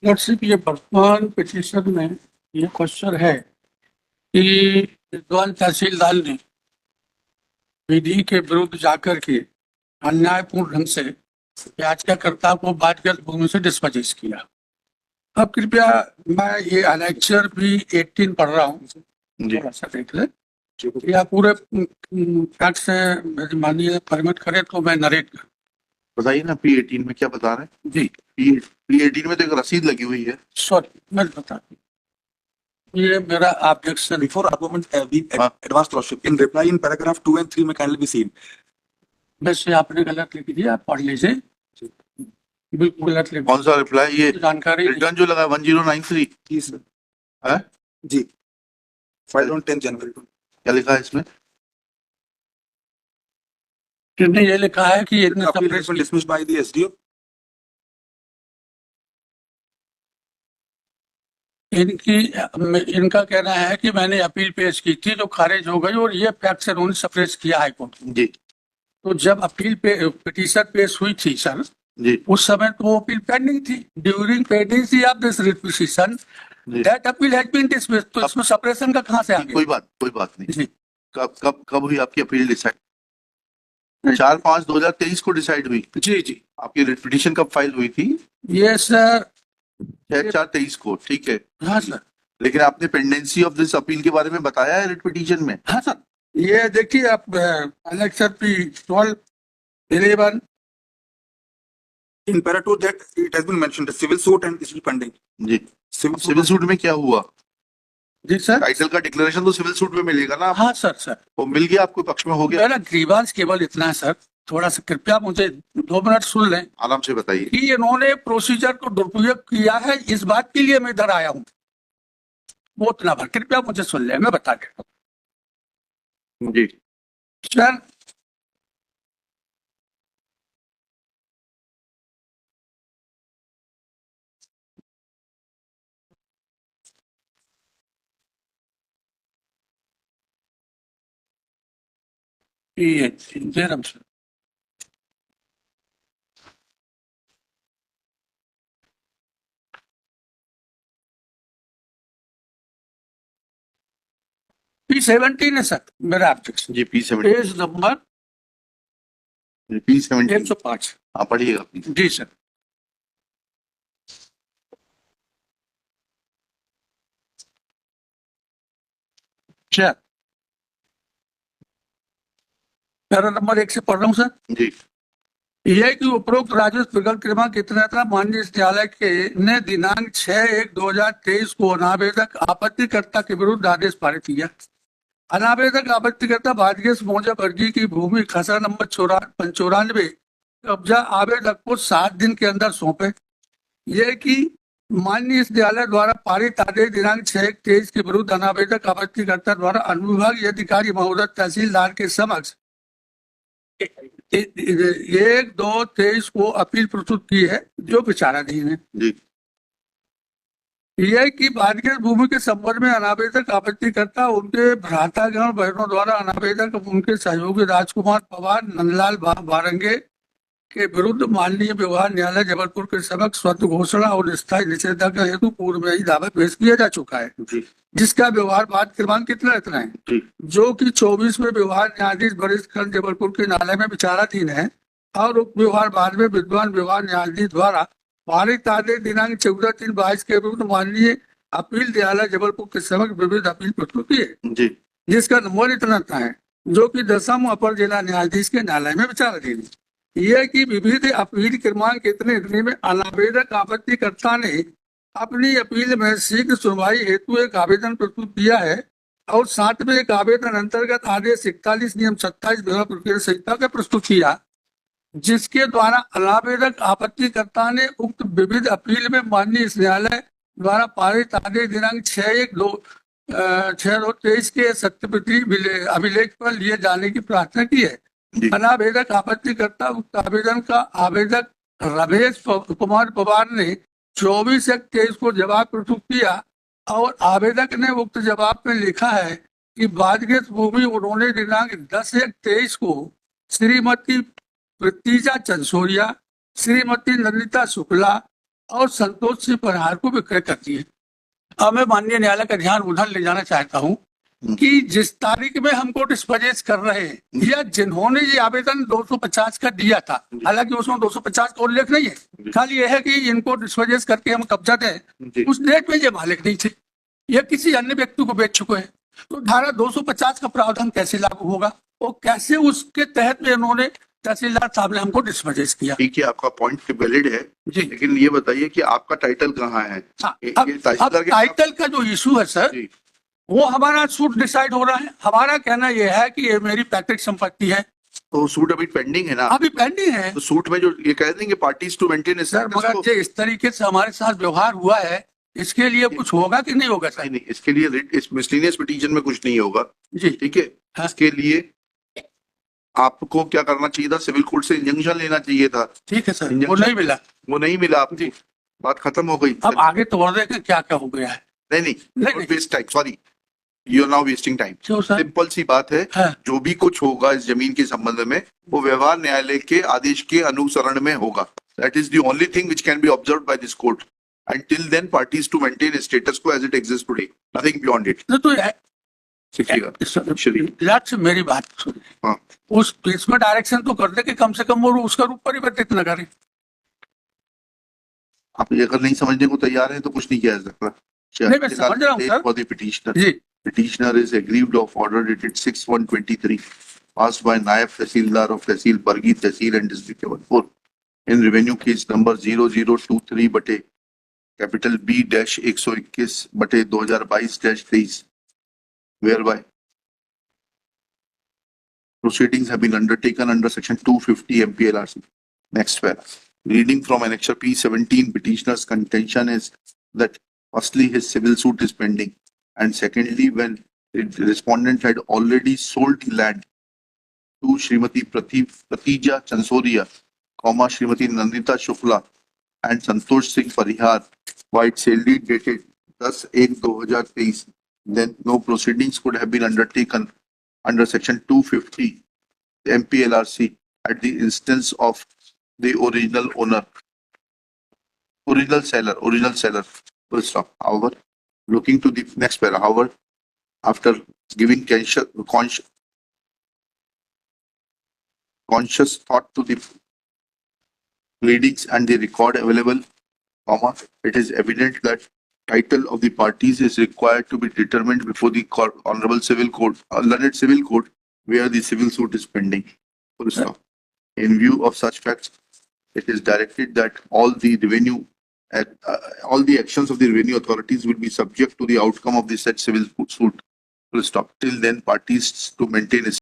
Lordship, ये वर्तमान petition में ये क्वेश्चन है कि विद्वान तहसीलदार ने विधि के विरुद्ध जाकर के अन्यायपूर्ण ढंग से याचिकाकर्ता को बाध्यगत भूमि से डिस्पोजेस किया। अब कृपया मैं ये अनेक्चर भी 18 पढ़ रहा हूँ, थोड़ा सा देख ले या पूरे फैक्ट से माननीय परमिट करे तो मैं नरेट करूँ। बताइए ना, P18 में क्या बता रहे हैं जी। P18 में तो एक रसीद लगी हुई है। सॉरी, मैं बता ये मेरा objection. Before argument, we advanced lordship. In reply in paragraph 2 and 3 में kindly be seen. वैसे आपने गलत लिख दिया, आप पढ़ लीजिए। बिल्कुल गलत लिख, कौन सा रिप्लाई? ये जानकारी रिटर्न जो लगा 1093 जी सर। है जी। Filed on 10 January. क्या लिखा है इसमें? किसने ये लिखा है कि इतने Appeal has been dismissed by the SDO. इनका कहना है कि मैंने अपील पेश की थी जो खारिज हो गई और ये फैक्ट से उन्होंने सप्रेस किया हाईकोर्ट। जी तो जब अपील पे पिटीशन पेश हुई थी सर जी उस समय तो वो अपील पेंडिंग थी। During pendency of this petition that appeal has been dismissed. तो इसमें सप्रेशन का कहां से आ गया? कोई बात नहीं। जी। कब हुई आपकी अपील डिसाइड? 4/5/2023 को डिसाइड हुई। जी जी। आपकी पिटीशन कब फाइल हुई थी? ये सर 6/4/23 को। ठीक है। हाँ सर। लेकिन आपने पेंडेंसी ऑफ दिस अपील के बारे में बताया है रिट पिटीशन में? हाँ सर, ये देखिए आप annexure P1211 In para 2 that it has been mentioned the civil suit and is pending. जी। सिविल सूट में क्या हुआ? जी सर। टाइटल का डिक्लेरेशन तो सिविल सूट में मिलेगा ना? हाँ सर। सर वो मिल गया आपको, पक्ष में हो गया? मेरा ग्रीवांस केवल इतना है सर, थोड़ा सा कृपया मुझे 2 मिनट सुन लें। आराम से बताइए। कि इन्होंने प्रोसीजर को दुरुपयोग किया है, इस बात के लिए मैं इधर आया हूँ, वो इतना भर कृपया मुझे सुन लें, मैं बता देता हूँ। जी सर ये जयराम सर, P17 है सर मेरा ऑब्जेक्शन। जी P17 पेज नंबर 105। हाँ पढ़िएगा प्लीज। जी सर। सर पैरा नंबर 1 से पढ़ रहा हूँ सर। जी यह कि उपरोक्त राजस्व विकल्प क्रमांक कितना था माननीय न्यायालय के ने दिनांक 6/1/2023 को अनावेदक आपत्तिकर्ता के विरुद्ध आदेश पारित किया। अनावेदक आपत्तिकर्ता भाग्येश मौजक अर्जी की भूमि खसरा नंबर 94 कब्जा आवेदक को 7 दिन के अंदर सौंपे। यह कि माननीय न्यायालय द्वारा पारित आदेश दिनांक 6/1/23 के विरुद्ध अनावेदक आपत्तिकर्ता द्वारा अनुविभागीय अधिकारी महोदय तहसीलदार के समक्ष 1/2/23 को अपील प्रस्तुत की है जो विचाराधीन है। जी यह कि बाधित भूमि के संबंध में अनावेदक आपत्तिकर्ता उनके भ्रातागण बहनों द्वारा अनावेदक उनके सहयोगी राजकुमार पवार नंदलाल बारंगे के विरुद्ध माननीय व्यवहार न्यायालय जबलपुर के समक्ष स्वतः घोषणा और स्थायी निषेधाज्ञा हेतु पूर्व में ही दावा पेश किया जा चुका है। जी जिसका व्यवहार बाद क्रमांक कितना है जी जो कि 24 में व्यवहार न्यायाधीश वरिष्ठ खंड जबलपुर के न्यायालय में विचाराधीन है और उप व्यवहार बाद में विद्वान व्यवहार न्यायाधीश द्वारा पारित आदेश दिनांक 14/3/22 के विरुद्ध माननीय अपील न्यायालय जबलपुर के समक्ष विविध अपील प्रस्तुत की है। जी जिसका नंबर इतना है जो कि 10वीं अपर जिला न्यायाधीश के न्यायालय में विचाराधीन है। यह कि विविध अपील क्रमांक इतने में अनावेदक आपत्तिकर्ता ने अपनी अपील में शीघ्र सुनवाई हेतु एक आवेदन प्रस्तुत किया है और साथ में एक आवेदन अंतर्गत आदेश 41 नियम 27 विवाह प्रक्रिया संहिता का प्रस्तुत किया जिसके द्वारा अनावेदक आपत्तिकर्ता ने उक्त विविध अपील में माननीय न्यायालय द्वारा पारित आदेश दिनांक 6/1/23 के सत्यप्रति अभिलेख पर लिए जाने की प्रार्थना की है। अनावेदक आपत्तिकर्ता उक्त आवेदन का आवेदक रमेश कुमार पवार ने 24/1/23 को जवाब प्रस्तुत किया और आवेदक ने उक्त जवाब में लिखा है कि बाधित भूमि उन्होंने दिनांक 10/1/23 को श्रीमती प्रतिजा चंसोरिया, श्रीमती नंदिता शुक्ला और संतोष सिंह परिहार को विक्रय करती है। अब मैं माननीय न्यायालय का ध्यान उधर ले जाना चाहता हूं कि जिस तारीख में हमको डिस्पजेस कर रहे हैं या जिन्होंने ये आवेदन 250 का दिया था, हालांकि उसमें 250 का उल्लेख नहीं है, खाली यह है कि इनको डिस्पजेस करके हम कब्जा दें, उस डेट में ये मालिक नहीं थे, ये किसी अन्य व्यक्ति को बेच चुके हैं। तो धारा 250 का प्रावधान कैसे लागू होगा और कैसे उसके तहत में उन्होंने तहसीलदार साहब ने हमको डिस्पजेस किया। ठीक है, आपका पॉइंट वैलिड है, जी लेकिन ये बताइए कि आपका टाइटल कहाँ है? हाँ, ये अब तहसीलदार के टाइटल का जो इशू है सर, जी, वो हमारा सूट डिसाइड हो रहा है। हमारा कहना यह है कि ये मेरी पैतृक संपत्ति है, तो सूट अभी पेंडिंग है ना? अभी पेंडिंग है तो सूट में जो ये कह देंगे पार्टीज टू मेंटेन सर, मगर जो इस तरीके से हमारे साथ व्यवहार हुआ है, इसके लिए कुछ होगा कि नहीं होगा सर? नहीं, इसके लिए इस मिसलिनियस पिटीशन में कुछ नहीं होगा। जी ठीक है, हाँ। इसके लिए आपको क्या करना चाहिए था? सिविल कोर्ट से इंजंक्शन लेना चाहिए था, ठीक है सर, वो नहीं मिला। वो नहीं मिला आपको, जी। बात खत्म हो गई। अब आगे तो और देखें क्या क्या हो गया है। नहीं नहीं, नहीं, नहीं। Waste time, sorry, you are now wasting time. क्यों सर? सिंपल सी बात है, हाँ, जो भी कुछ होगा इस जमीन के संबंध में वो व्यवहार न्यायालय के आदेश के अनुसरण में होगा। That is the only thing which can be observed by this court, and till then parties to maintain status quo as it exist today, nothing beyond it. तो श्री लाट से मेरी बात सुनिए, हाँ, उस केस में डायरेक्शन तो कर दे कि कम से कम वो उसका रूप परिवर्तित न करे। आप ये अगर नहीं समझने को तैयार हैं तो कुछ नहीं किया जा सकता। नहीं, मैं समझ रहा हूँ सर। For the petitioner. जी Petitioner is aggrieved of order dated 6/1/23 passed by Naib Tehsildar of Tehsil Bargi Tehsil and District Level 4 in revenue case number 0023 बटे capital B-121 बटे 2022-23 whereby proceedings have been undertaken under section 250 MPLRC. Next para. Reading from annexure P17, petitioner's contention is that firstly his civil suit is pending, and secondly when the respondent had already sold the land to Srimati Pratija Chansoria, comma Srimati Nandita Shukla and Santosh Singh Parihar by its sale deed dated 10/1/2023, then no proceedings could have been undertaken under section 250 MPLRC at the instance of the original owner, original seller, full stop. However, looking to the next para, however, after giving conscious thought to the pleadings and the record available, comma, it is evident that title of the parties is required to be determined before the honorable civil court, learned civil court, where the civil suit is pending. Full stop. In view of such facts, it is directed that all the actions of the revenue authorities will be subject to the outcome of the said civil suit. Full stop. Till then, parties to maintain